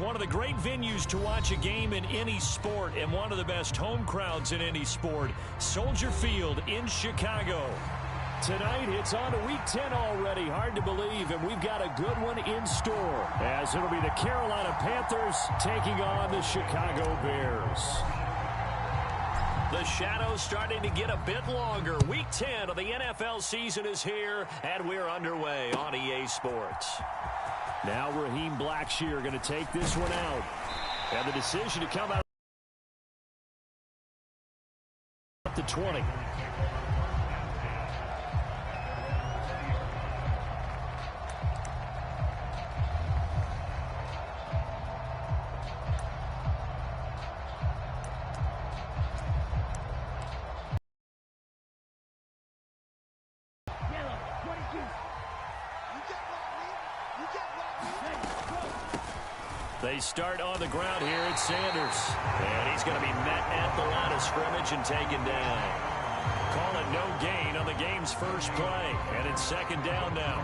one of the great venues to watch a game in any sport and one of the best home crowds in any sport. Soldier Field in Chicago. Tonight, it's on to Week 10 already. Hard to believe, and we've got a good one in store, as it'll be the Carolina Panthers taking on the Chicago Bears. The shadows starting to get a bit longer. Week 10 of the NFL season is here, and we're underway on EA Sports. Now Raheem Blackshear going to take this one out. And the decision to come out at the 20. They start on the ground here. It's Sanders. And he's going to be met at the line of scrimmage and taken down. Call it no gain on the game's first play. And it's second down now.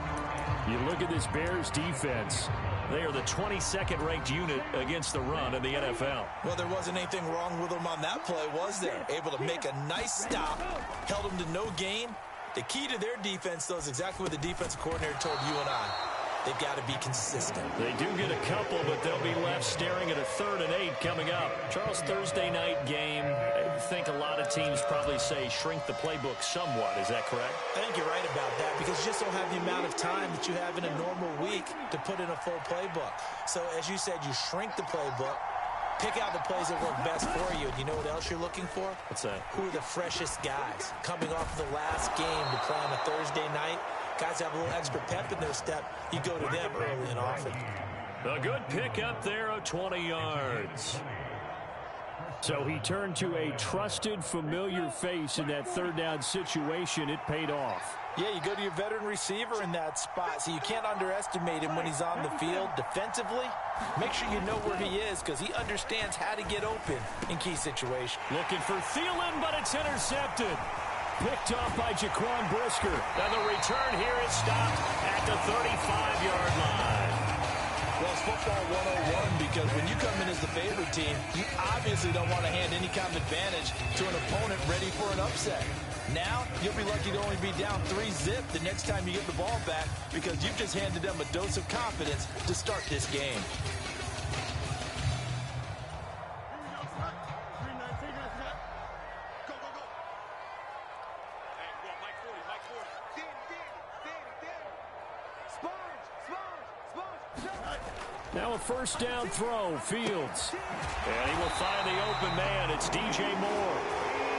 You look at this Bears defense. They are the 22nd ranked unit against the run in the NFL. Well, there wasn't anything wrong with them on that play, was there? Able to make a nice stop. Held them to no gain. The key to their defense, though, is exactly what the defensive coordinator told you and I. They've got to be consistent. They do get a couple, but they'll be left staring at a 3rd and 8 coming up. Charles, Thursday night game, I think a lot of teams probably say shrink the playbook somewhat. Is that correct? I think you're right about that because you just don't have the amount of time that you have in a normal week to put in a full playbook. So, as you said, you shrink the playbook, pick out the plays that work best for you. And you know what else you're looking for? What's that? Who are the freshest guys coming off the last game to play on a Thursday night? Guys have a little extra pep in their step. You go to them early and often. A good pickup there of 20 yards. So he turned to a trusted, familiar face in that 3rd down situation. It paid off. Yeah, you go to your veteran receiver in that spot, so you can't underestimate him when he's on the field. Defensively, make sure you know where he is because he understands how to get open in key situations. Looking for Thielen, but it's intercepted. Picked off by Jaquan Brisker. And the return here is stopped at the 35-yard line. Well, it's football 101 because when you come in as the favorite team, you obviously don't want to hand any kind of advantage to an opponent ready for an upset. Now, you'll be lucky to only be down 3-zip the next time you get the ball back because you've just handed them a dose of confidence to start this game. Now a first down throw, Fields. And he will find the open man. It's DJ Moore.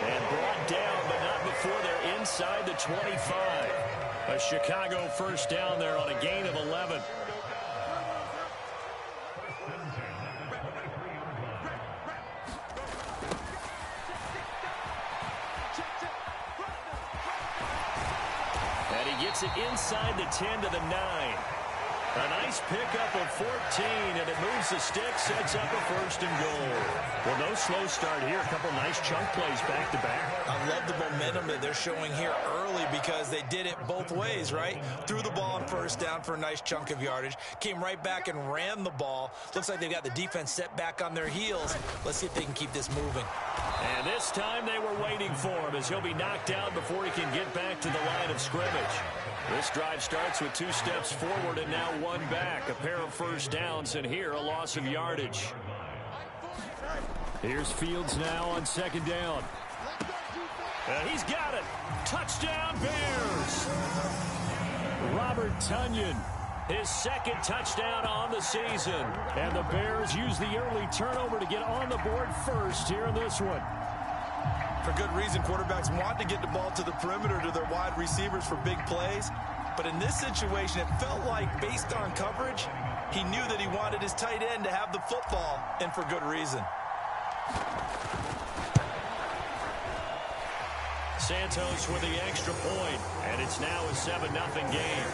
And brought down, but not before they're inside the 25. A Chicago first down there on a gain of 11. And he gets it inside the 10 to the 9. A nice pickup of 14, and it moves the stick, sets up a 1st and goal. Well, no slow start here. A couple nice chunk plays back-to-back. I love the momentum that they're showing here early because they did it both ways, right? Threw the ball on first down for a nice chunk of yardage. Came right back and ran the ball. Looks like they've got the defense set back on their heels. Let's see if they can keep this moving. And this time they were waiting for him as he'll be knocked out before he can get back to the line of scrimmage. This drive starts with 2 steps forward and now 1 back. A pair of first downs, and here a loss of yardage. Here's Fields now on 2nd down. And he's got it. Touchdown, Bears. Robert Tonyan, his 2nd touchdown on the season. And the Bears use the early turnover to get on the board first here in this one. For good reason, quarterbacks want to get the ball to the perimeter to their wide receivers for big plays. But in this situation, it felt like, based on coverage, he knew that he wanted his tight end to have the football, and for good reason. Santos with the extra point, and it's now a 7-0 game.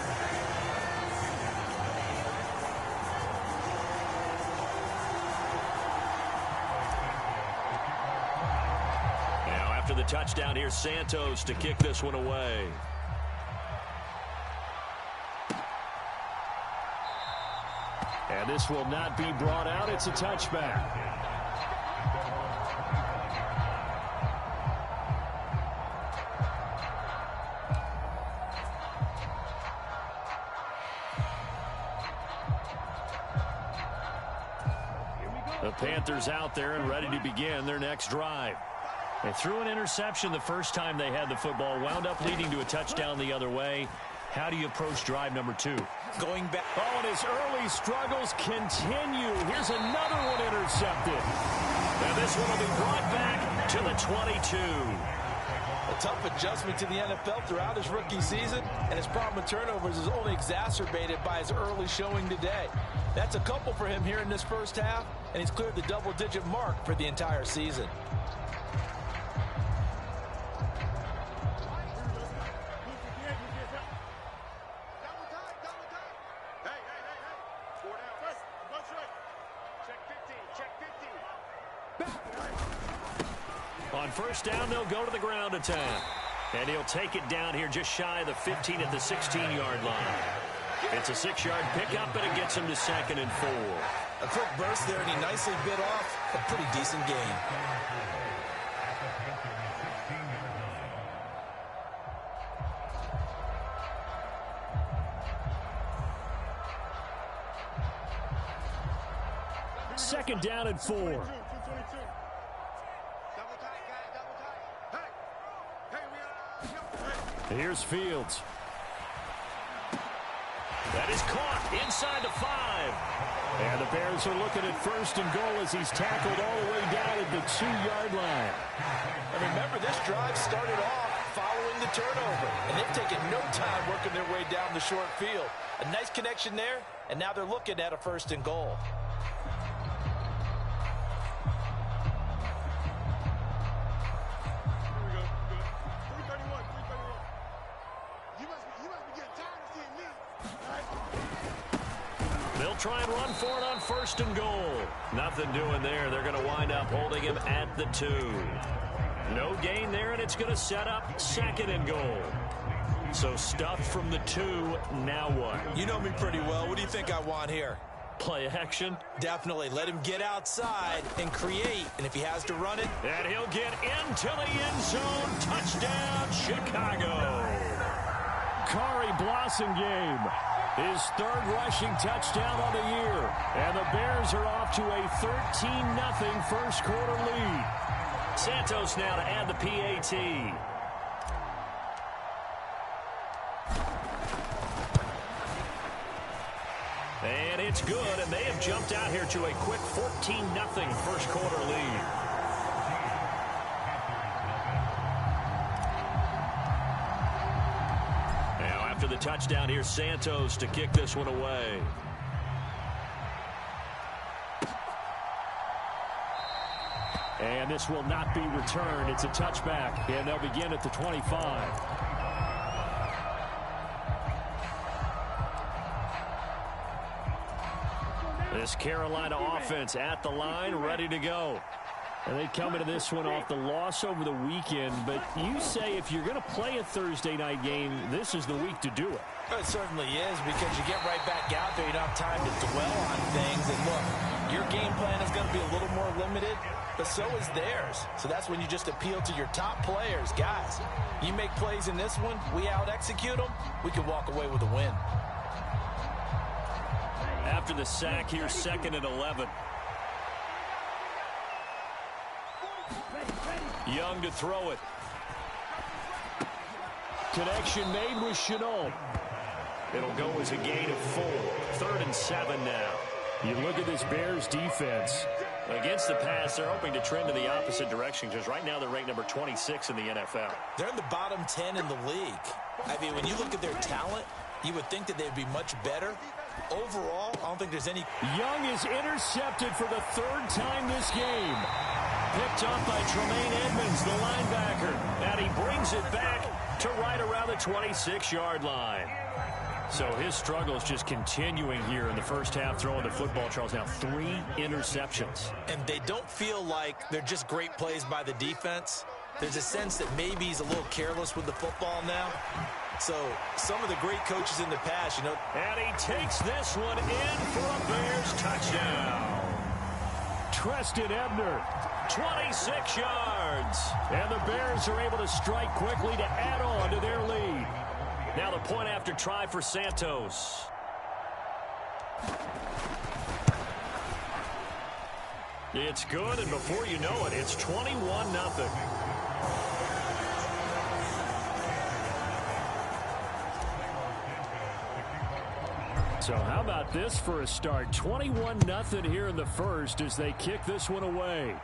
After the touchdown, here's Santos to kick this one away. And And this will not be brought out. It's a touchback. The Panthers out there and ready to begin their next drive. They threw an interception the first time they had the football, wound up leading to a touchdown the other way. How do you approach drive number 2? Going back. Oh, and his early struggles continue. Here's another one intercepted. And this one will be brought back to the 22. A tough adjustment to the NFL throughout his rookie season, and his problem with turnovers is only exacerbated by his early showing today. That's a couple for him here in this first half, and he's cleared the double-digit mark for the entire season. On first down, they'll go to the ground attack. And he'll take it down here just shy of the 15 at the 16-yard line. It's a 6-yard pickup, and it gets him to 2nd and 4. A quick burst there, and he nicely bit off a pretty decent gain. Second down and 4. Here's Fields. That is caught inside the 5. And the Bears are looking at 1st and goal as he's tackled all the way down at the 2-yard line. And remember, this drive started off following the turnover, and they've taken no time working their way down the short field. A nice connection there, and now they're looking at a 1st and goal. Try and run for it on 1st and goal. Nothing doing there. They're going to wind up holding him at the 2. No gain there, and it's going to set up 2nd and goal. So stuffed from the 2. Now what? You know me pretty well. What do you think I want here? Play action? Definitely. Let him get outside and create. And if he has to run it. And he'll get into the end zone. Touchdown, Chicago. Kari Blasingame. His 3rd rushing touchdown on the year. And the Bears are off to a 13-0 first quarter lead. Santos now to add the PAT. And it's good, and they have jumped out here to a quick 14-0 first quarter lead. After the touchdown, here's Santos to kick this one away. And this will not be returned. It's a touchback, and they'll begin at the 25. This Carolina offense at the line, ready to go. And they come into this one off the loss over the weekend. But you say if you're going to play a Thursday night game, this is the week to do it. It certainly is, because you get right back out there. You don't have time to dwell on things. And look, your game plan is going to be a little more limited, but so is theirs. So that's when you just appeal to your top players. Guys, you make plays in this one, we out-execute them, we can walk away with a win. After the sack, here's 2nd and 11. Young to throw it. Connection made with Shenault. It'll go as a gain of 4. 3rd and 7 now. You look at this Bears defense. Against the pass, they're hoping to trend in the opposite direction, because right now they're ranked number 26 in the NFL. They're in the bottom 10 in the league. I mean, when you look at their talent, you would think that they'd be much better. Overall, I don't think there's any. Young is intercepted for the 3rd time this game. Picked up by Tremaine Edmonds, the linebacker. And he brings it back to right around the 26-yard line. So his struggle is just continuing here in the first half, throwing the football. Charles, now 3 interceptions. And they don't feel like they're just great plays by the defense. There's a sense that maybe he's a little careless with the football now. So some of the great coaches in the past, And he takes this one in for a Bears touchdown. Treston Ebner, 26 yards. And the Bears are able to strike quickly to add on to their lead. Now the point after try for Santos. It's good, and before you know it, it's 21-0. So how about this for a start? 21-0 here in the first as they kick this one away.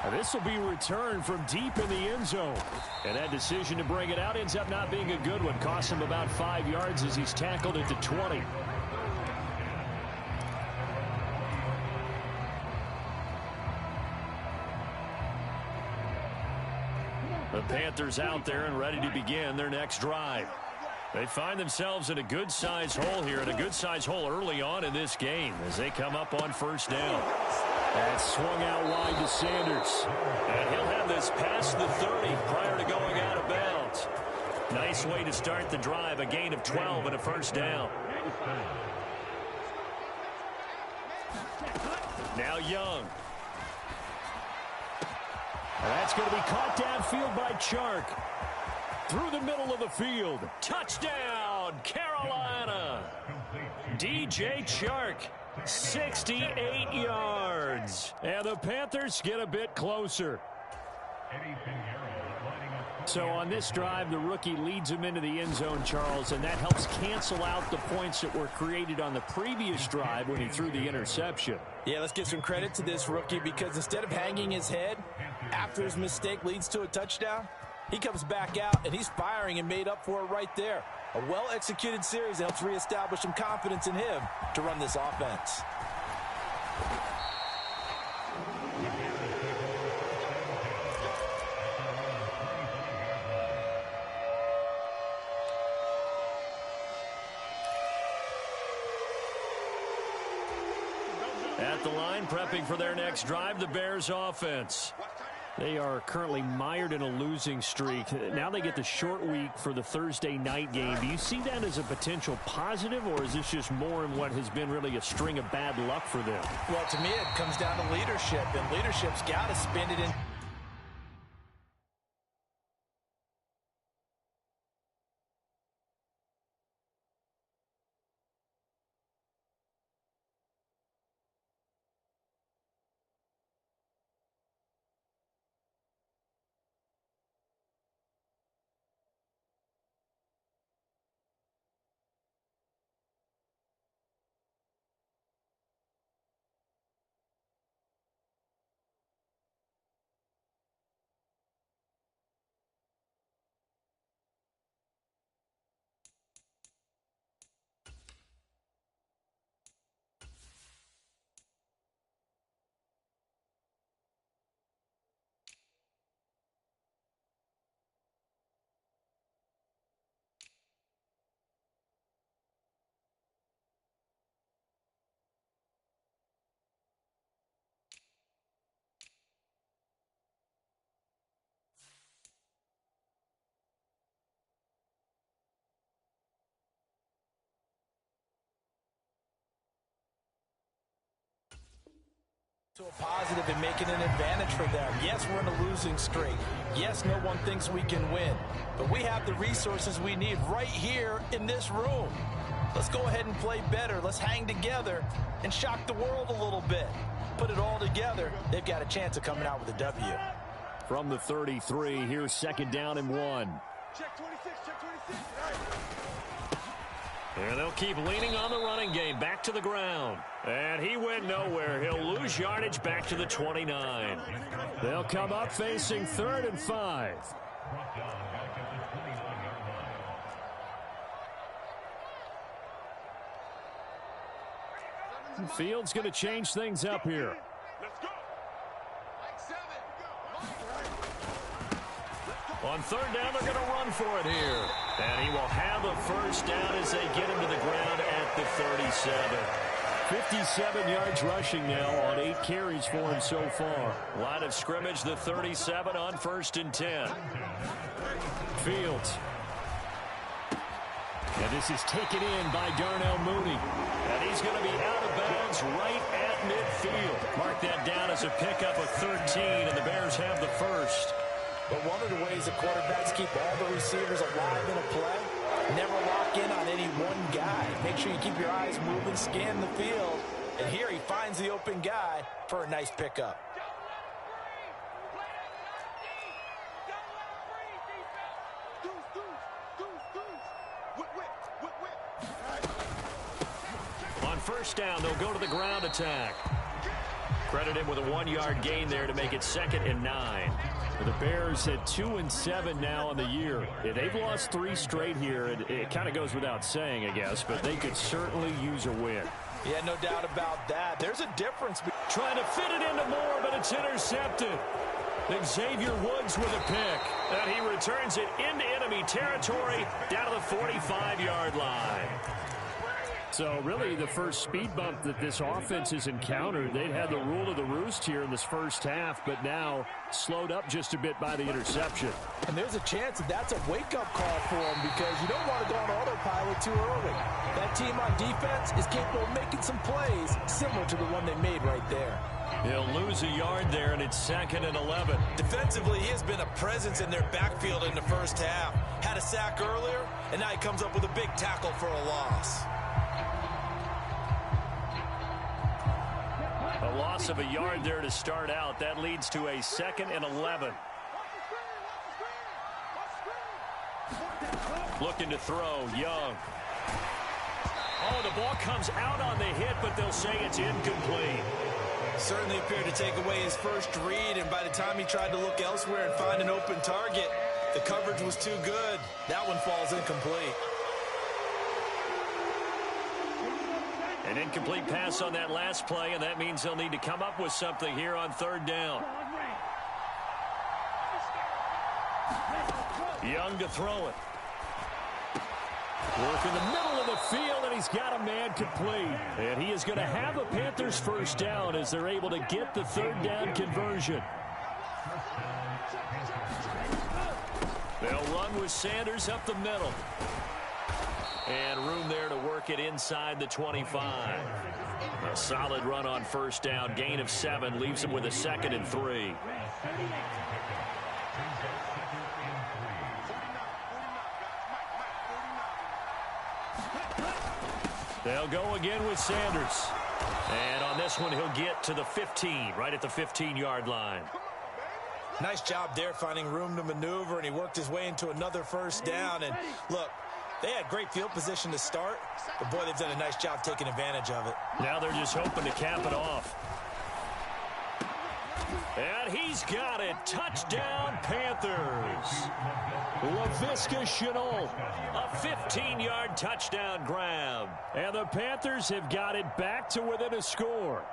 And this will be returned from deep in the end zone. And that decision to bring it out ends up not being a good one. Costs him about 5 yards as he's tackled at the 20. The Panthers out there and ready to begin their next drive. They find themselves in a good-sized hole here, and a good-sized hole early on in this game as they come up on first down. That's swung out wide to Sanders. And he'll have this past the 30 prior to going out of bounds. Nice way to start the drive, a gain of 12 and a first down. Now Young. That's going to be caught downfield by Chark. Through the middle of the field. Touchdown, Carolina. DJ Chark, 68 yards. And the Panthers get a bit closer. So on this drive, the rookie leads him into the end zone, Charles, and that helps cancel out the points that were created on the previous drive when he threw the interception. Yeah, let's give some credit to this rookie because instead of hanging his head after his mistake leads to a touchdown, he comes back out and he's firing and made up for it right there. A well-executed series that helps reestablish some confidence in him to run this offense. At the line, prepping for their next drive, the Bears offense. They are currently mired in a losing streak. Now they get the short week for the Thursday night game. Do you see that as a potential positive, or is this just more in what has been really a string of bad luck for them? Well, to me, it comes down to leadership, and leadership's got to spin it in. A positive and making an advantage for them. Yes, we're in a losing streak. Yes, no one thinks we can win. But we have the resources we need right here in this room. Let's go ahead and play better. Let's hang together and shock the world a little bit. Put it all together. They've got a chance of coming out with a W. From the 33, here's second down and 1. Check 26, check 26. And they'll keep leaning on the running game. Back to the ground. And he went nowhere. He'll lose yardage back to the 29. They'll come up facing 3rd and 5. Fields going to change things up here. Let's go. On 3rd down, they're going to run for it here. And he will have a first down as they get him to the ground at the 37. 57 yards rushing now on 8 carries for him so far. Line of scrimmage, the 37 on 1st and 10. Fields. And this is taken in by Darnell Mooney. And he's going to be out of bounds right at midfield. Mark that down as a pickup of 13, and the Bears have the first. But one of the ways the quarterbacks keep all the receivers alive in a play, never lock in on any one guy. Make sure you keep your eyes moving, scan the field. And here he finds the open guy for a nice pickup. On first down, they'll go to the ground attack. Credit him with a 1-yard gain there to make it 2nd and 9. The Bears at 2-7 now on the year. They've lost 3 straight here, and it kind of goes without saying, I guess, but they could certainly use a win. Yeah, no doubt about that. There's a difference. Trying to fit it into Moore, but it's intercepted. Xavier Woods with a pick, and he returns it into enemy territory down to the 45-yard line. So really the first speed bump that this offense has encountered. They'd had the rule of the roost here in this first half, but now slowed up just a bit by the interception. And there's a chance that that's a wake-up call for them because you don't want to go on autopilot too early. That team on defense is capable of making some plays similar to the one they made right there. He'll lose a yard there, and it's 2nd and 11. Defensively, he has been a presence in their backfield in the first half. Had a sack earlier, and now he comes up with a big tackle for a loss. A loss of a yard there to start out. That leads to a 2nd and 11. Looking to throw, Young. Oh, the ball comes out on the hit, but they'll say it's incomplete. Certainly appeared to take away his first read, and by the time he tried to look elsewhere and find an open target, the coverage was too good. That one falls incomplete. An incomplete pass on that last play, and that means they'll need to come up with something here on 3rd down. Young to throw it. Work in the middle of the field, and he's got a man complete. And he is going to have a Panthers first down as they're able to get the 3rd down conversion. They'll run with Sanders up the middle. And room there to work it inside the 25. A solid run on first down. Gain of 7 leaves him with a 2nd and 3. They'll go again with Sanders. And on this one, he'll get to the 15, right at the 15-yard line. Nice job there finding room to maneuver, and he worked his way into another first down. And look, they had great field position to start, but boy, they've done a nice job taking advantage of it. Now they're just hoping to cap it off. And he's got it. Touchdown, Panthers. Laviska Shenault, a 15-yard touchdown grab. And the Panthers have got it back to within a score.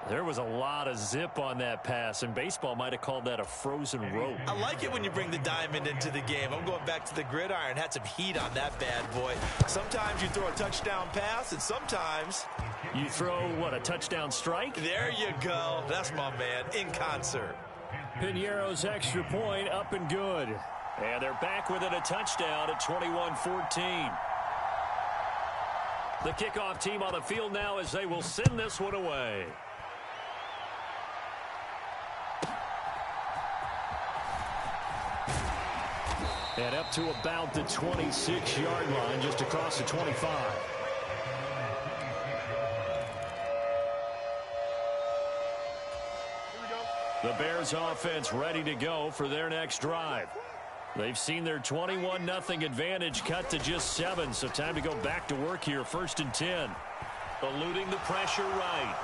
There was a lot of zip on that pass, and baseball might have called that a frozen rope. I like it when you bring the diamond into the game. I'm going back to the gridiron. Had some heat on that bad boy. Sometimes you throw a touchdown pass, and sometimes you throw, what, a touchdown strike? There you go. That's my man, in concert. Piñeiro's extra point up and good. And they're back within a touchdown at 21-14. The kickoff team on the field now as they will send this one away. And up to about the 26-yard line, just across the 25. The Bears offense ready to go for their next drive. They've seen their 21-0 advantage cut to just 7, so time to go back to work here. 1st and 10. Eluding the pressure right.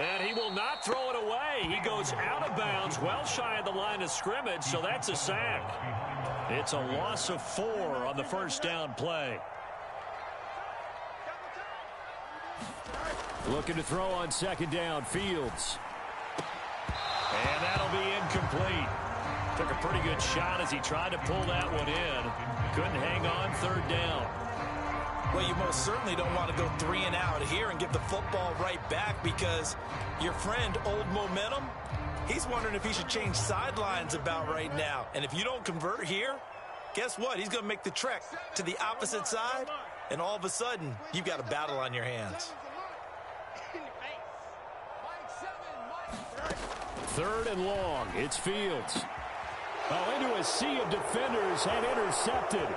And he will not throw it away. He goes out of bounds, well shy of the line of scrimmage, so that's a sack. It's a loss of 4 on the first down play. Looking to throw on 2nd down, Fields. And that'll be incomplete. Took a pretty good shot as he tried to pull that one in. Couldn't hang on 3rd down. Well, you most certainly don't want to go 3 and out here and give the football right back, because your friend, Old Momentum, he's wondering if he should change sidelines about right now. And if you don't convert here, guess what? He's going to make the trek to the opposite side, and all of a sudden, you've got a battle on your hands. 3rd and long. It's Fields. Oh, into a sea of defenders and intercepted.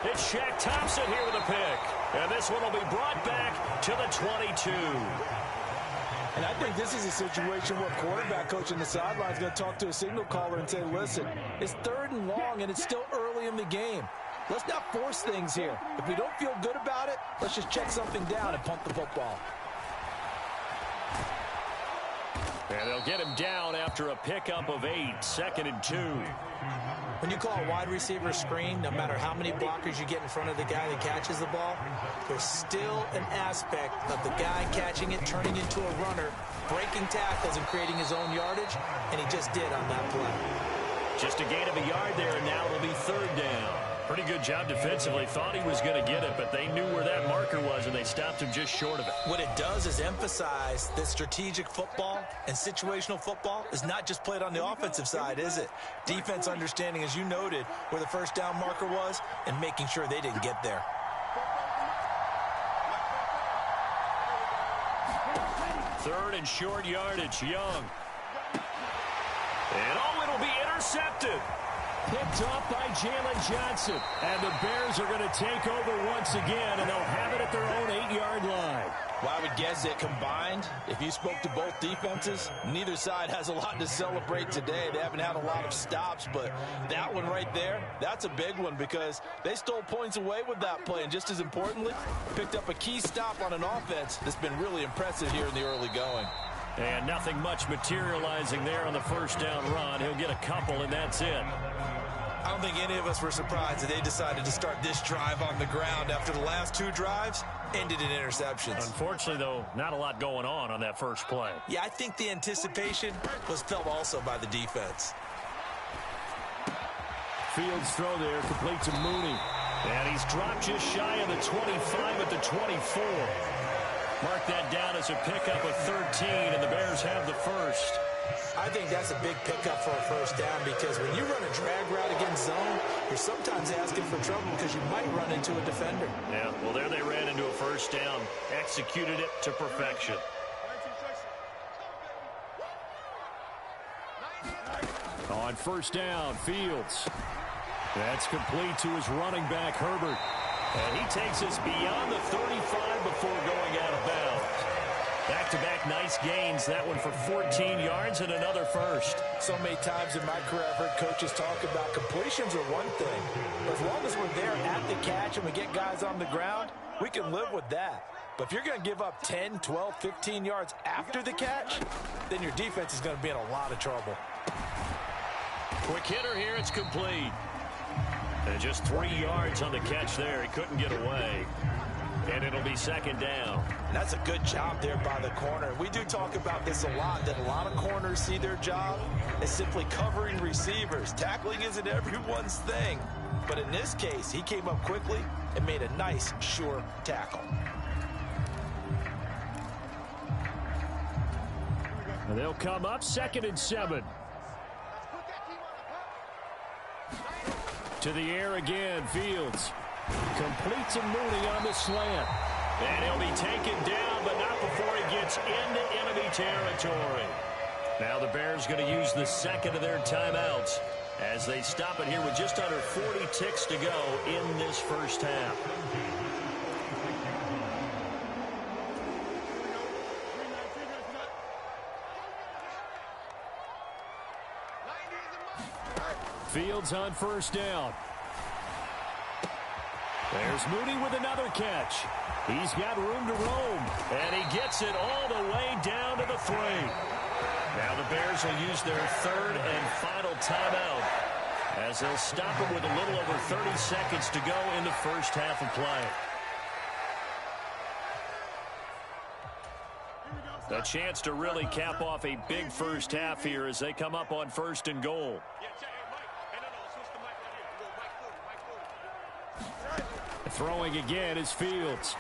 It's Shaq Thompson here with a pick. And this one will be brought back to the 22. And I think this is a situation where quarterback coach on the sideline is going to talk to a signal caller and say, listen, it's 3rd and long and it's still early in the game. Let's not force things here. If we don't feel good about it, let's just check something down and punt the football. And they'll get him down after a pickup of 8, 2nd and 2. When you call a wide receiver screen, no matter how many blockers you get in front of the guy that catches the ball, there's still an aspect of the guy catching it, turning into a runner, breaking tackles and creating his own yardage, and he just did on that play. Just a gain of a yard there, and now it'll be 3rd down. Pretty good job defensively. Thought he was going to get it, but they knew where that marker was, and they stopped him just short of it. What it does is emphasize that strategic football and situational football is not just played on the offensive side, is it? Defense understanding, as you noted, where the first down marker was and making sure they didn't get there. Third and short yardage, Young. And oh, it'll be intercepted. Picked off by Jalen Johnson. And the Bears are going to take over once again, and they'll have it at their own 8-yard line. Well, I would guess that combined, if you spoke to both defenses, neither side has a lot to celebrate today. They haven't had a lot of stops, but that one right there, that's a big one, because they stole points away with that play. And just as importantly, picked up a key stop on an offense that's been really impressive here in the early going. And nothing much materializing there on the first down run. He'll get a couple, and that's it. I don't think any of us were surprised that they decided to start this drive on the ground after the last 2 drives ended in interceptions. Unfortunately, though, not a lot going on that first play. Yeah, I think the anticipation was felt also by the defense. Fields throw there, complete to Mooney. And he's dropped just shy of the 25 at the 24. Mark that down as a pickup of 13, and the Bears have the first. I think that's a big pickup for a first down, because when you run a drag route against zone, you're sometimes asking for trouble because you might run into a defender. Yeah, well, there they ran into a first down, executed it to perfection. On first down, Fields. That's complete to his running back, Herbert. And he takes us beyond the 35 before going out of bounds. Back-to-back nice gains. That one for 14 yards and another first. So many times in my career I've heard coaches talk about completions are one thing. But as long as we're there at the catch and we get guys on the ground, we can live with that. But if you're going to give up 10, 12, 15 yards after the catch, then your defense is going to be in a lot of trouble. Quick hitter here. It's complete. And just 3 yards on the catch there. He couldn't get away. And it'll be second down. That's a good job there by the corner. We do talk about this a lot, that a lot of corners see their job as simply covering receivers. Tackling isn't everyone's thing. But in this case, he came up quickly and made a nice, sure tackle. And they'll come up 2nd and 7. To the air again, Fields. Complete to Mooney on the slant. And he'll be taken down, but not before he gets into enemy territory. Now the Bears going to use the second of their timeouts as they stop it here with just under 40 ticks to go in this first half. Fields on first down. There's Mooney with another catch. He's got room to roam. And he gets it all the way down to the 3. Now the Bears will use their 3rd and final timeout as they'll stop him with a little over 30 seconds to go in the first half of play. A chance to really cap off a big first half here as they come up on 1st and goal. Throwing again is Fields.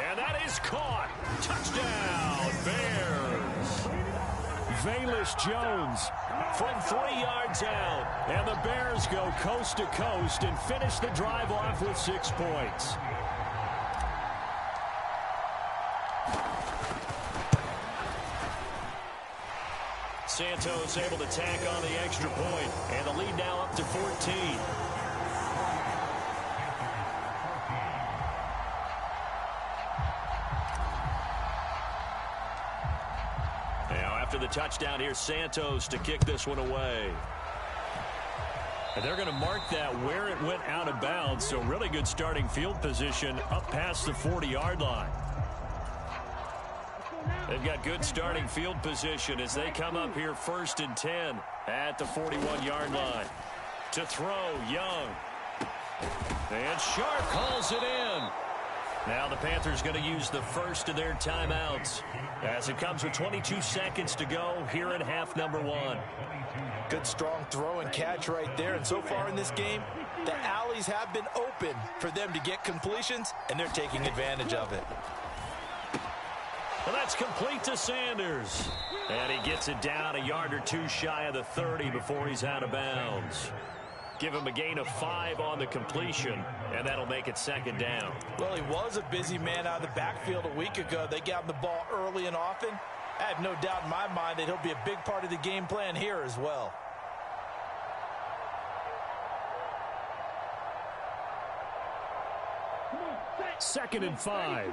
And that is caught. Touchdown, Bears. Velus Jones from 3 yards out. And the Bears go coast to coast and finish the drive off with 6 points. Santos able to tack on the extra point, and the lead now up to 14. Now after the touchdown, here's Santos to kick this one away. And they're going to mark that where it went out of bounds, so really good starting field position up past the 40-yard line. They've got good starting field position as they come up here 1st and 10 at the 41-yard line. To throw, Young. And Sharp calls it in. Now the Panthers going to use the first of their timeouts as it comes with 22 seconds to go here in half number 1. Good strong throw and catch right there. And so far in this game, the alleys have been open for them to get completions, and they're taking advantage of it. Well, that's complete to Sanders. And he gets it down a yard or 2 shy of the 30 before he's out of bounds. Give him a gain of 5 on the completion, and that'll make it 2nd down. Well, he was a busy man out of the backfield a week ago. They got him the ball early and often. I have no doubt in my mind that he'll be a big part of the game plan here as well. Second and 5.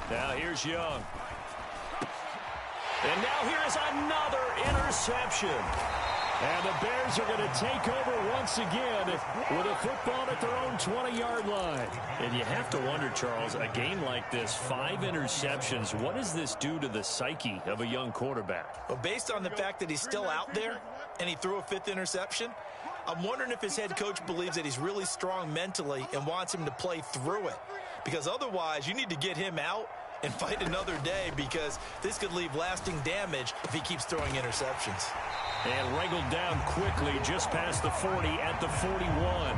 Now here's Young. And now here is another interception. And the Bears are going to take over once again with a football at their own 20-yard line. And you have to wonder, Charles, a game like this, 5 interceptions, what does this do to the psyche of a young quarterback? Well, based on the fact that he's still out there and he threw a 5th interception, I'm wondering if his head coach believes that he's really strong mentally and wants him to play through it. Because otherwise, you need to get him out and fight another day, because this could leave lasting damage if he keeps throwing interceptions. And wrangled down quickly just past the 40 at the 41.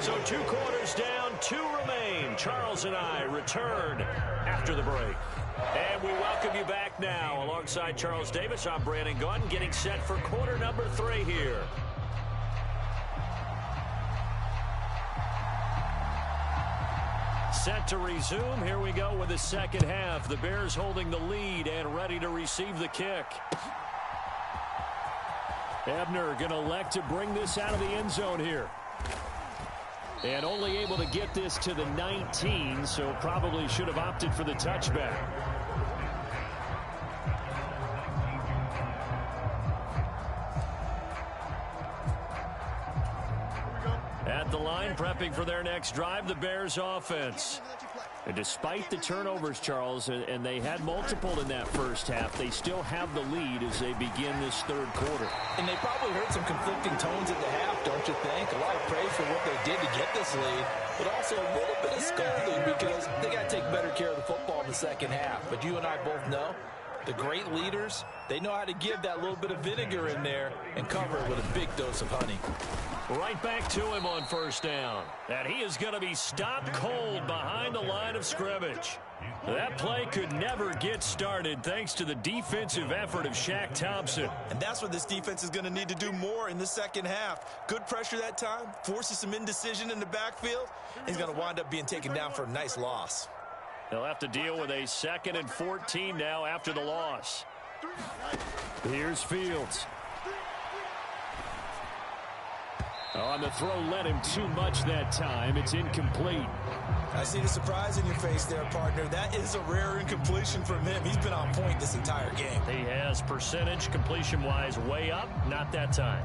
So 2 quarters down, 2 remain. Charles and I return after the break. And we welcome you back now. Alongside Charles Davis, I'm Brandon Gaudin, getting set for quarter number 3 here. Set to resume. Here we go with the second half. The Bears holding the lead and ready to receive the kick. Ebner going to elect to bring this out of the end zone here. And only able to get this to the 19, so probably should have opted for the touchback. At the line, prepping for their next drive, the Bears offense. And despite the turnovers, Charles, and they had multiple in that first half, they still have the lead as they begin this 3rd quarter. And they probably heard some conflicting tones at the half, don't you think? A lot of praise for what they did to get this lead, but also a little bit of scolding because they got to take better care of the football in the second half. But you and I both know the great leaders, they know how to give that little bit of vinegar in there and cover it with a big dose of honey. Right back to him on 1st down. And he is going to be stopped cold behind the line of scrimmage. That play could never get started thanks to the defensive effort of Shaq Thompson. And that's what this defense is going to need to do more in the second half. Good pressure that time, forces some indecision in the backfield. He's going to wind up being taken down for a nice loss. They'll have to deal with a 2nd and 14 now after the loss. Here's Fields. On the throw, led him too much that time. It's incomplete. I see the surprise in your face there, partner. That is a rare incompletion from him. He's been on point this entire game. He has percentage completion-wise way up. Not that time.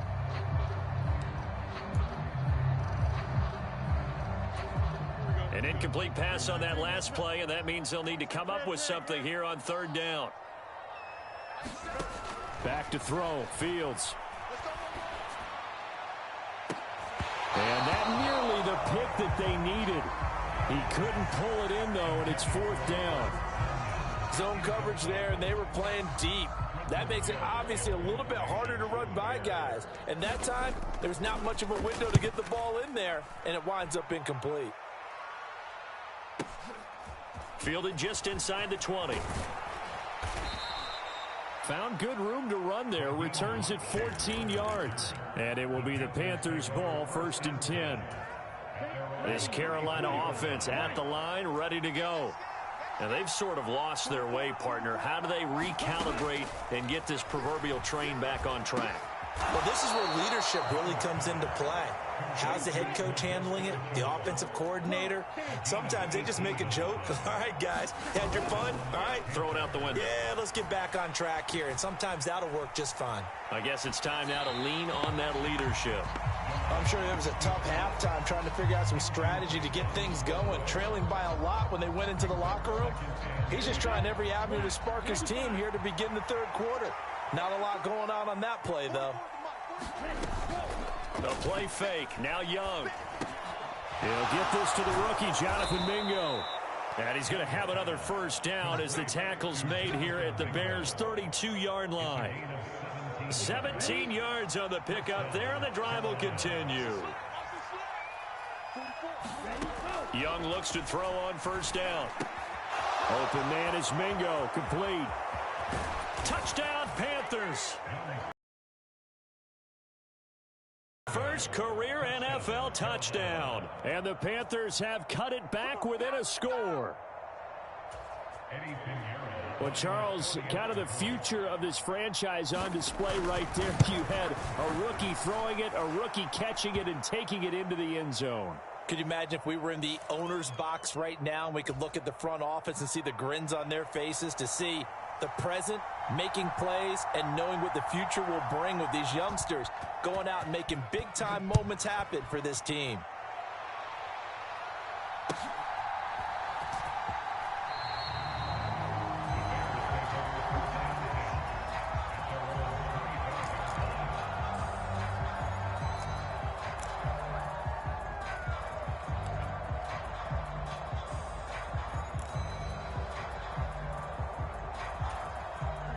An incomplete pass on that last play, and that means they'll need to come up with something here on 3rd down. Back to throw. Fields. And that nearly the pick that they needed. He couldn't pull it in, though, and it's 4th down. Zone coverage there, and they were playing deep. That makes it obviously a little bit harder to run by guys. And that time, there's not much of a window to get the ball in there, and it winds up incomplete. Fielded just inside the 20. Found good room to run there. Returns it 14 yards. And it will be the Panthers' ball, 1st and 10. This Carolina offense at the line, ready to go. And they've sort of lost their way, partner. How do they recalibrate and get this proverbial train back on track? Well, this is where leadership really comes into play. How's the head coach handling it? The offensive coordinator? Sometimes they just make a joke. All right, guys, had your fun? All right. Throw it out the window. Yeah, let's get back on track here. And sometimes that'll work just fine. I guess it's time now to lean on that leadership. I'm sure it was a tough halftime trying to figure out some strategy to get things going, trailing by a lot when they went into the locker room. He's just trying every avenue to spark his team here to begin the 3rd quarter. Not a lot going on that play, though. The play fake. Now Young. He'll get this to the rookie, Jonathan Mingo. And he's going to have another 1st down as the tackle's made here at the Bears' 32-yard line. 17 yards on the pickup there, and the drive will continue. Young looks to throw on 1st down. Open man is Mingo. Complete. Touchdown, Panthers. First career NFL touchdown. And the Panthers have cut it back within a score. Well, Charles, kind of the future of this franchise on display right there. You had a rookie throwing it, a rookie catching it, and taking it into the end zone. Could you imagine if we were in the owner's box right now and we could look at the front office and see the grins on their faces to see the present, making plays, and knowing what the future will bring with these youngsters going out and making big-time moments happen for this team.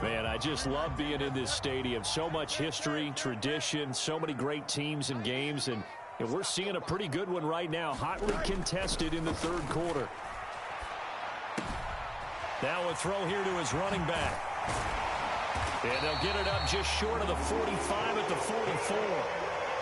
Man, I just love being in this stadium. So much history, tradition, so many great teams and games, and we're seeing a pretty good one right now, hotly contested in the 3rd quarter. Now a throw here to his running back. And they'll get it up just short of the 45 at the 44.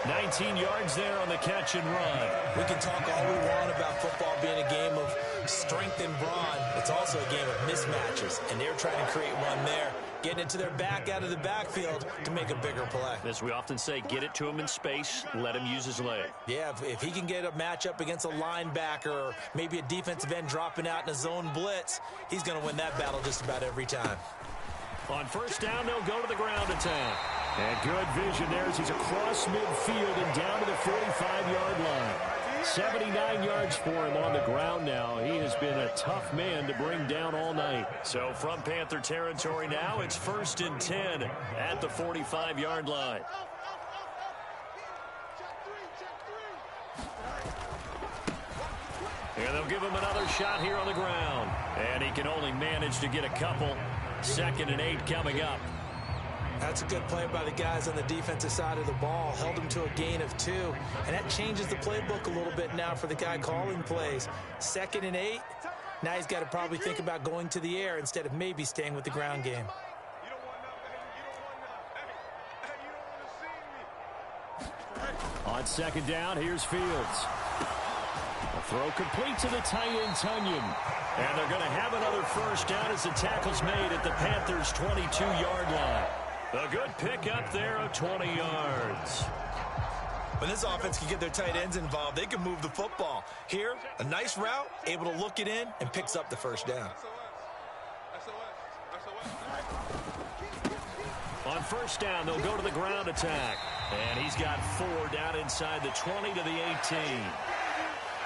19 yards there on the catch and run. We can talk all we want about football being a game of strength and brawn. It's also a game of mismatches, and they're trying to create one there, getting it to their back out of the backfield to make a bigger play. As we often say, get it to him in space, let him use his leg. Yeah, if he can get a matchup against a linebacker or maybe a defensive end dropping out in a zone blitz, he's going to win that battle just about every time. On 1st down, they'll go to the ground attack. And good vision there as he's across midfield and down to the 45-yard line. 79 yards for him on the ground now. He has been a tough man to bring down all night. So from Panther territory now, it's 1st and 10 at the 45-yard line. And they'll give him another shot here on the ground. And he can only manage to get a couple. 2nd and 8 coming up. That's a good play by the guys on the defensive side of the ball. Held him to a gain of 2. And that changes the playbook a little bit now for the guy calling plays. 2nd and 8. Now he's got to probably think about going to the air instead of maybe staying with the ground game. On 2nd down, here's Fields. A throw complete to the tight end, Tunyon. And they're going to have another 1st down as the tackle's made at the Panthers' 22-yard line. A good pickup there of 20 yards. When this offense can get their tight ends involved, they can move the football. Here, a nice route, able to look it in, and picks up the 1st down. On 1st down, they'll go to the ground attack. And he's got 4 down inside the 20 to the 18.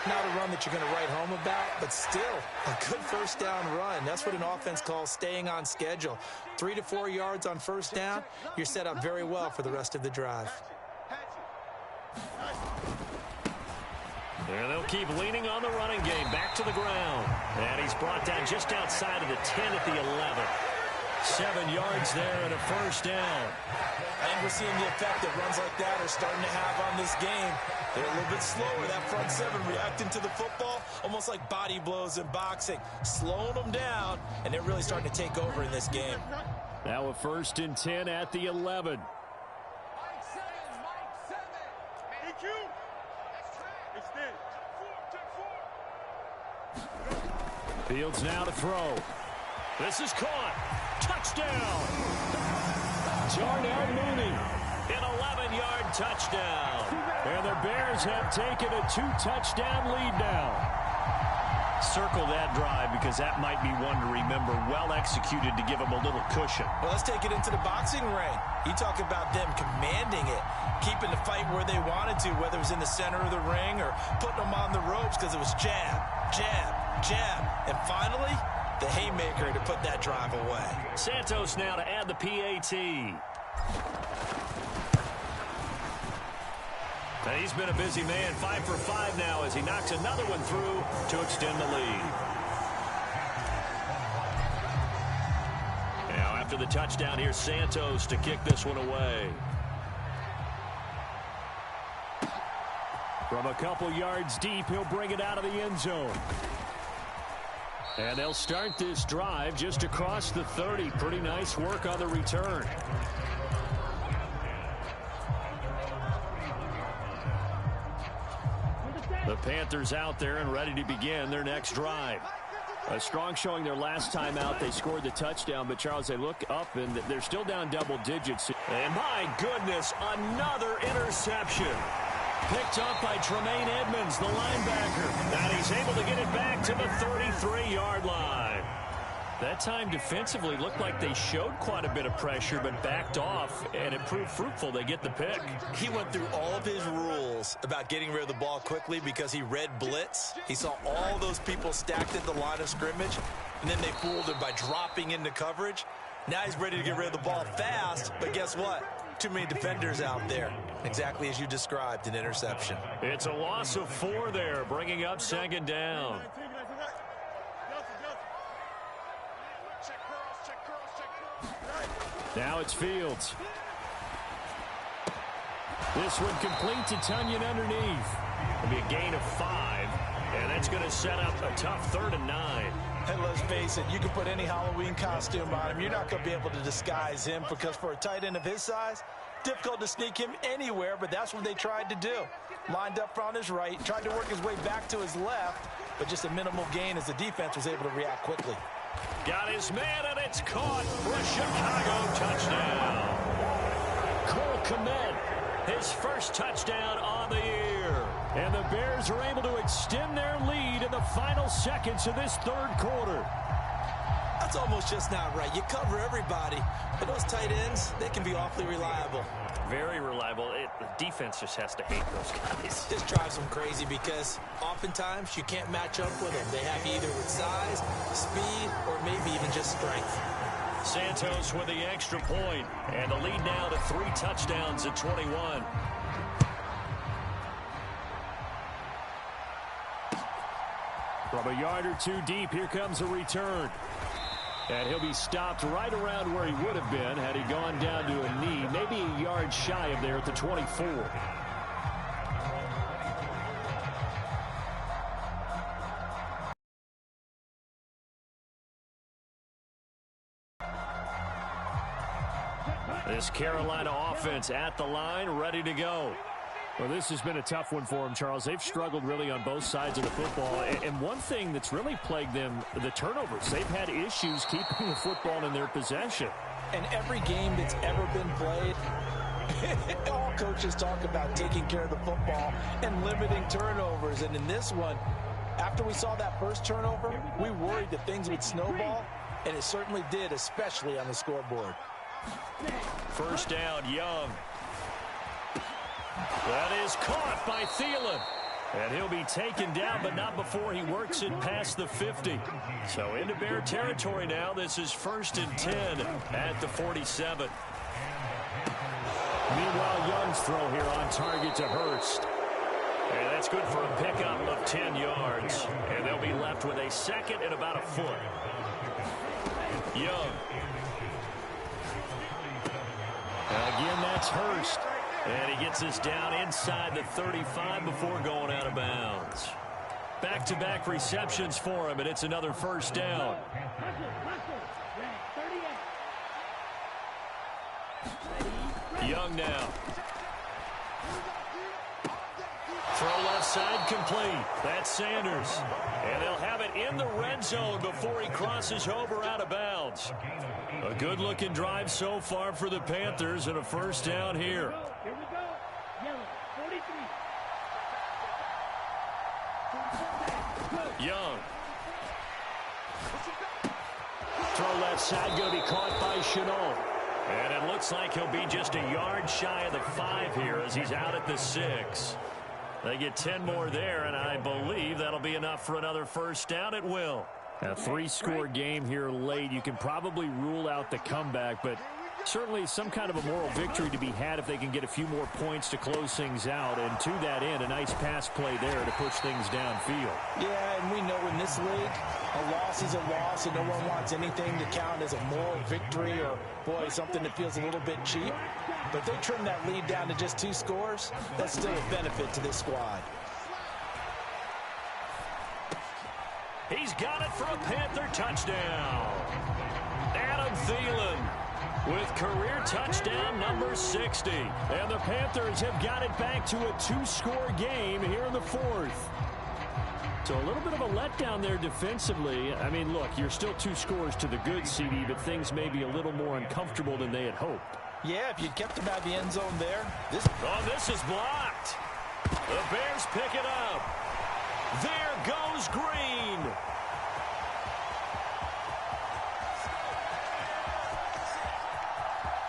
Not a run that you're going to write home about, but still a good 1st down run. That's what an offense calls staying on schedule. 3 to 4 yards on 1st down, you're set up very well for the rest of the drive. And they'll keep leaning on the running game. Back to the ground. And he's brought down just outside of the 10 at the 11. 7 yards there and a first down. I think we're seeing the effect that runs like that are starting to have on this game. They're a little bit slower, that front seven, reacting to the football, almost like body blows in boxing, slowing them down, and they're really starting to take over in this game. Now a 1st and 10 at the 11. Fields now to throw. This is caught. Touchdown. Darnell Mooney. An 11-yard touchdown. And the Bears have taken a 2-touchdown lead now. Circle that drive because that might be one to remember. Well executed to give them a little cushion. Well, let's take it into the boxing ring. You talk about them commanding it, keeping the fight where they wanted to, whether it was in the center of the ring or putting them on the ropes because it was jab, jab, jab. And finally, the haymaker to put that drive away. Santos now to add the PAT. He's been a busy man, 5 for 5 now as he knocks another one through to extend the lead. Now after the touchdown, here's Santos to kick this one away. From a couple yards deep, he'll bring it out of the end zone. And they'll start this drive just across the 30. Pretty nice work on the return. The Panthers out there and ready to begin their next drive. A strong showing their last time out. They scored the touchdown, but Charles, they look up and they're still down double digits. And my goodness, another interception. Picked up by Tremaine Edmonds, the linebacker. And he's able to get it back to the 33-yard line. That time defensively looked like they showed quite a bit of pressure but backed off, and it proved fruitful. They get the pick. He went through all of his rules about getting rid of the ball quickly because he read blitz. He saw all those people stacked at the line of scrimmage, and then they fooled him by dropping into coverage. Now he's ready to get rid of the ball fast, but guess what? Too many defenders out there. Exactly as you described, an interception. It's a loss of 4 there, bringing up 2nd down. Now it's Fields. This one complete to Tunyon underneath. It'll be a gain of 5, and that's going to set up a tough 3rd and 9. And let's face it, you can put any Halloween costume on him. You're not going to be able to disguise him because for a tight end of his size, difficult to sneak him anywhere, but that's what they tried to do. Lined up on his right, tried to work his way back to his left, but just a minimal gain as the defense was able to react quickly. Got his man, and it's caught for a Chicago touchdown. Cole Kmet, his first touchdown on the year. And the Bears are able to extend their lead in the final seconds of this 3rd quarter. That's almost just not right. You cover everybody, but those tight ends, they can be awfully reliable. Very reliable. The defense just has to hate those guys. This drives them crazy because oftentimes you can't match up with them. They have you either with size, speed, or maybe even just strength. Santos with the extra point, and the lead now to 3 touchdowns at 21. From a yard or 2 deep, here comes a return. And he'll be stopped right around where he would have been had he gone down to a knee, maybe a yard shy of there at the 24. This Carolina offense at the line, ready to go. Well, this has been a tough one for them, Charles. They've struggled really on both sides of the football. And one thing that's really plagued them, the turnovers. They've had issues keeping the football in their possession. And every game that's ever been played, all coaches talk about taking care of the football and limiting turnovers. And in this one, after we saw that first turnover, we worried that things would snowball, and it certainly did, especially on the scoreboard. First down, Young. That is caught by Thielen. And he'll be taken down, but not before he works it past the 50. So into Bear territory now. This is 1st and 10 at the 47. Meanwhile, Young's throw here on target to Hurst. And that's good for a pickup of 10 yards. And they'll be left with a 2nd and about a foot. Young Again, that's Hurst. And he gets us down inside the 35 before going out of bounds. Back-to-back receptions for him, and it's another first down. Young now. Throw left side complete. That's Sanders. And they'll have it in the red zone before he crosses over out of bounds. A good-looking drive so far for the Panthers and a first down here. Here we go. Yellow, 43. Young. Throw left side, going to be caught by Shenault. And it looks like he'll be just a yard shy of the 5 here as he's out at the 6. They get 10 more there, and I believe that'll be enough for another first down. It will. A 3-score game here late. You can probably rule out the comeback, but certainly some kind of a moral victory to be had if they can get a few more points to close things out. And to that end, a nice pass play there to push things downfield. Yeah, and we know in this league, a loss is a loss, and no one wants anything to count as a moral victory or, boy, something that feels a little bit cheap. But they trim that lead down to just 2 scores. That's still a benefit to this squad. He's got it for a Panther touchdown. Adam Thielen with career touchdown number 60. And the Panthers have got it back to a 2-score game here in the 4th. So a little bit of a letdown there defensively. I mean, look, you're still 2 scores to the good, CD, but things may be a little more uncomfortable than they had hoped. Yeah, if you kept them out of the end zone there. This is blocked. The Bears pick it up. There goes Green.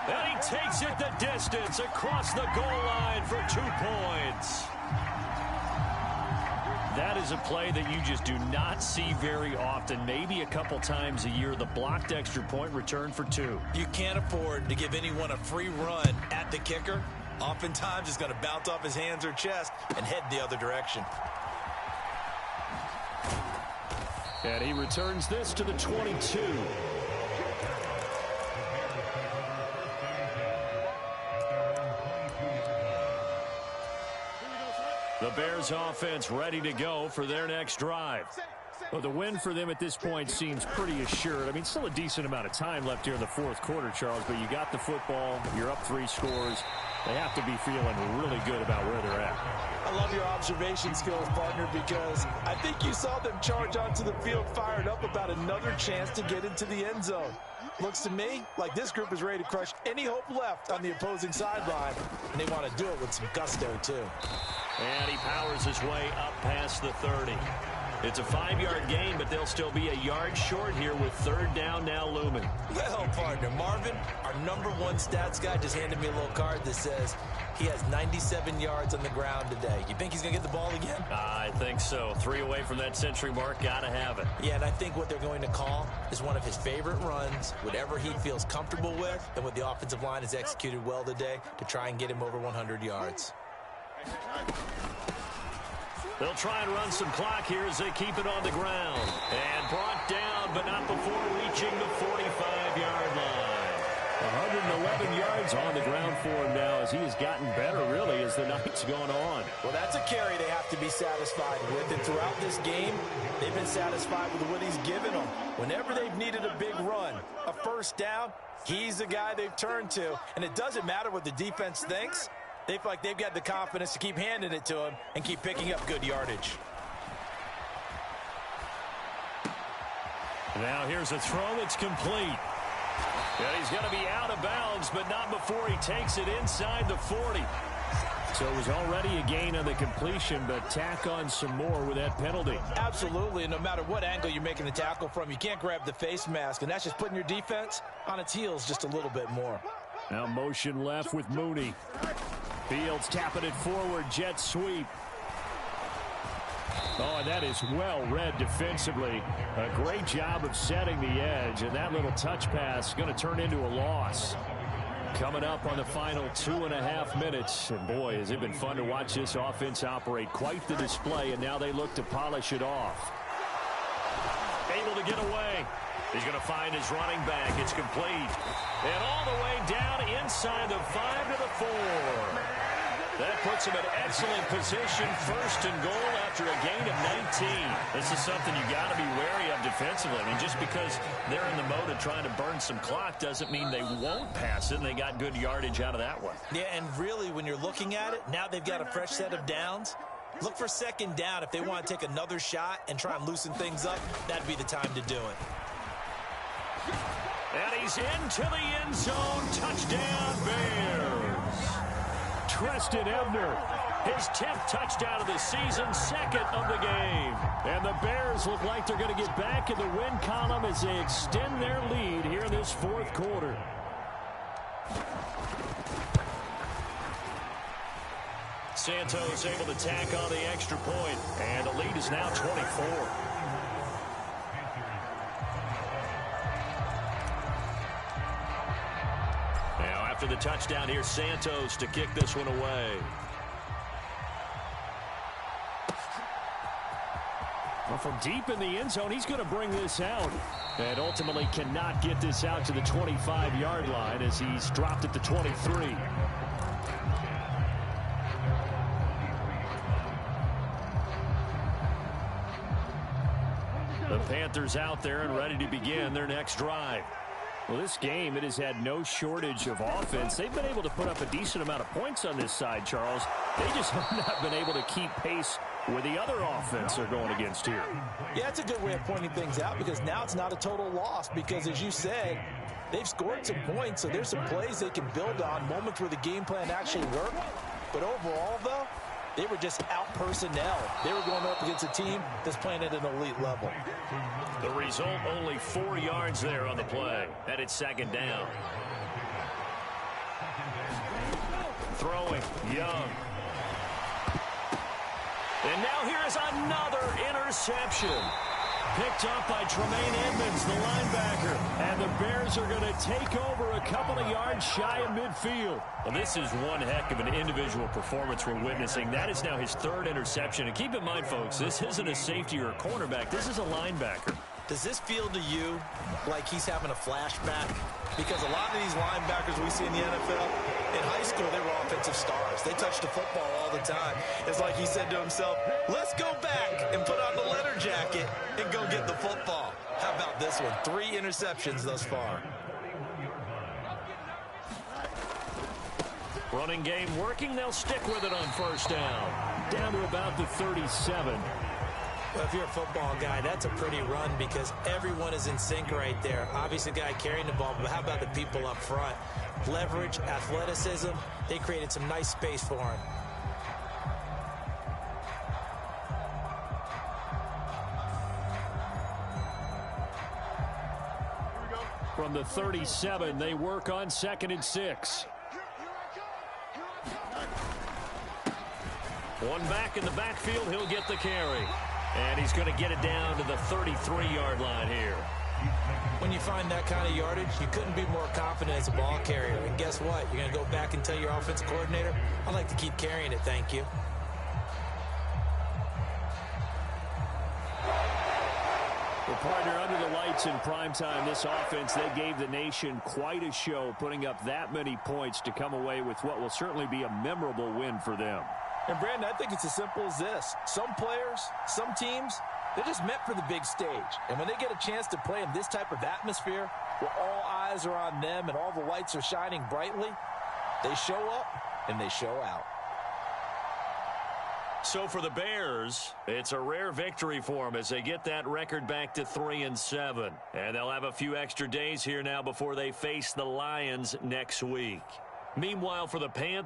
And he takes it the distance across the goal line for 2 points. That is a play that you just do not see very often. Maybe a couple times a year, the blocked extra point return for 2. You can't afford to give anyone a free run at the kicker. Oftentimes, it's going to bounce off his hands or chest and head the other direction. And he returns this to the 22. The Bears offense ready to go for their next drive. Well, the win for them at this point seems pretty assured. I mean, still a decent amount of time left here in the 4th quarter, Charles, but you got the football, you're up 3 scores. They have to be feeling really good about where they're at. I love your observation skills, partner, because I think you saw them charge onto the field fired up about another chance to get into the end zone. Looks to me like this group is ready to crush any hope left on the opposing sideline, and they want to do it with some gusto, too. And he powers his way up past the 30. It's a 5-yard gain, but they'll still be a yard short here with 3rd down now looming. Well, partner, Marvin, our #1 stats guy, just handed me a little card that says he has 97 yards on the ground today. You think he's going to get the ball again? I think so. 3 away from that century mark. Got to have it. Yeah, and I think what they're going to call is one of his favorite runs, whatever he feels comfortable with, and what the offensive line has executed well today to try and get him over 100 yards. They'll try and run some clock here as they keep it on the ground. And brought down, but not before reaching the 45-yard line. 111 yards on the ground for him now as he has gotten better, really, as the night's gone on. Well, that's a carry they have to be satisfied with. And throughout this game, they've been satisfied with what he's given them. Whenever they've needed a big run, a first down, he's the guy they've turned to. And it doesn't matter what the defense thinks. They feel like they've got the confidence to keep handing it to him and keep picking up good yardage. Now here's a throw that's complete. And he's going to be out of bounds, but not before he takes it inside the 40. So it was already a gain on the completion, but tack on some more with that penalty. Absolutely, and no matter what angle you're making the tackle from, you can't grab the face mask, and that's just putting your defense on its heels just a little bit more. Now motion left with Mooney. Fields tapping it forward, jet sweep. Oh, and that is well read defensively. A great job of setting the edge, and that little touch pass is going to turn into a loss. Coming up on the final 2.5 minutes, and boy, has it been fun to watch this offense operate. Quite the display, and now they look to polish it off. Able to get away. He's going to find his running back. It's complete. And all the way down inside the 5 to the 4. That puts him in excellent position, first and goal after a gain of 19. This is something you got to be wary of defensively. I mean, just because they're in the mode of trying to burn some clock doesn't mean they won't pass it, and they got good yardage out of that one. Yeah, and really, when you're looking at it, now they've got a fresh set of downs. Look for second down. If they want to take another shot and try and loosen things up, that'd be the time to do it. And he's into the end zone. Touchdown, Bears. Treston Ebner, his 10th touchdown of the season, second of the game. And the Bears look like they're going to get back in the win column as they extend their lead here in this fourth quarter. Santos able to tack on the extra point, and the lead is now 24. After the touchdown, here's Santos to kick this one away. Well, from deep in the end zone, he's going to bring this out. And ultimately cannot get this out to the 25-yard line as he's dropped at the 23. The Panthers out there and ready to begin their next drive. Well, this game, it has had no shortage of offense. They've been able to put up a decent amount of points on this side, Charles. They just have not been able to keep pace with the other offense they're going against here. Yeah, that's a good way of pointing things out because now it's not a total loss because, as you said, they've scored some points, so there's some plays they can build on, moments where the game plan actually worked. But overall, though, they were just out-personnel. They were going up against a team that's playing at an elite level. The result, only 4 yards there on the play. And it's second down. Throwing, Young. And now here is another interception. Picked up by Tremaine Edmonds, the linebacker. And the Bears are going to take over a couple of yards shy of midfield. Well, this is one heck of an individual performance we're witnessing. That is now his 3rd interception. And keep in mind, folks, this isn't a safety or a cornerback. This is a linebacker. Does this feel to you like he's having a flashback? Because a lot of these linebackers we see in the NFL, in high school, they were offensive stars. They touched the football all the time. It's like he said to himself, let's go back and put on the letter jacket and go get the football. How about this one? 3 interceptions thus far. Running game working. They'll stick with it on first down. Down to about the 37. Well, if you're a football guy, that's a pretty run because everyone is in sync right there. Obviously, the guy carrying the ball, but how about the people up front? Leverage, athleticism, they created some nice space for him. From the 37, they work on 2nd and 6. One back in the backfield, he'll get the carry. And he's going to get it down to the 33-yard line here. When you find that kind of yardage, you couldn't be more confident as a ball carrier. And guess what? You're going to go back and tell your offensive coordinator, I'd like to keep carrying it, thank you. Well, partner, under the lights in primetime, this offense, they gave the nation quite a show, putting up that many points to come away with what will certainly be a memorable win for them. And, Brandon, I think it's as simple as this. Some players, some teams, they're just meant for the big stage. And when they get a chance to play in this type of atmosphere where all eyes are on them and all the lights are shining brightly, they show up and they show out. So for the Bears, it's a rare victory for them as they get that record back to 3-7. And they'll have a few extra days here now before they face the Lions next week. Meanwhile, for the Panthers,